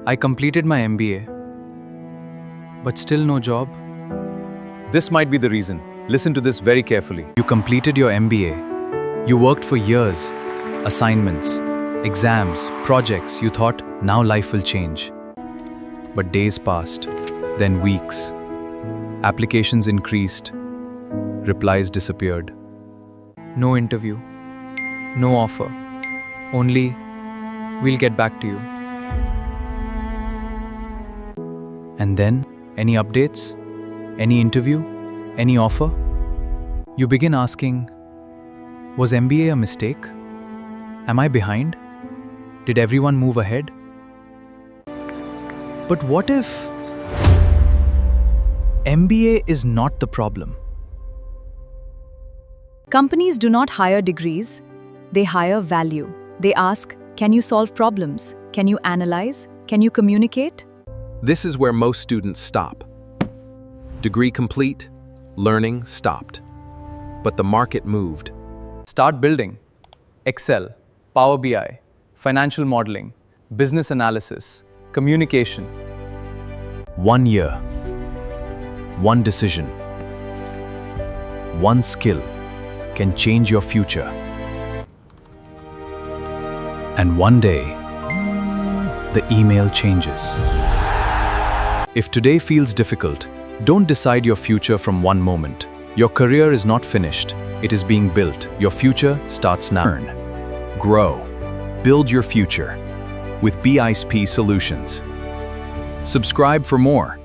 I completed my MBA, but still no job. This might be the reason. Listen to this very carefully. You completed your MBA. You worked for years. Assignments, exams, projects. You thought, now life will change. But days passed, then weeks. Applications increased. Replies disappeared. No interview. No offer. Only, we'll get back to you. And then, any updates? Any interview? Any offer? You begin asking, was MBA a mistake? Am I behind? Did everyone move ahead? But what if MBA is not the problem? Companies do not hire degrees, they hire value. They ask, can you solve problems? Can you analyze? Can you communicate? This is where most students stop. Degree complete, learning stopped. But the market moved. Start building. Excel, Power BI, financial modeling, business analysis, communication. 1 year, one decision, one skill can change your future. And one day, the email changes. If today feels difficult, don't decide your future from one moment. Your career is not finished. It is being built. Your future starts now. Learn, grow, build your future with BISP Solutions. Subscribe for more.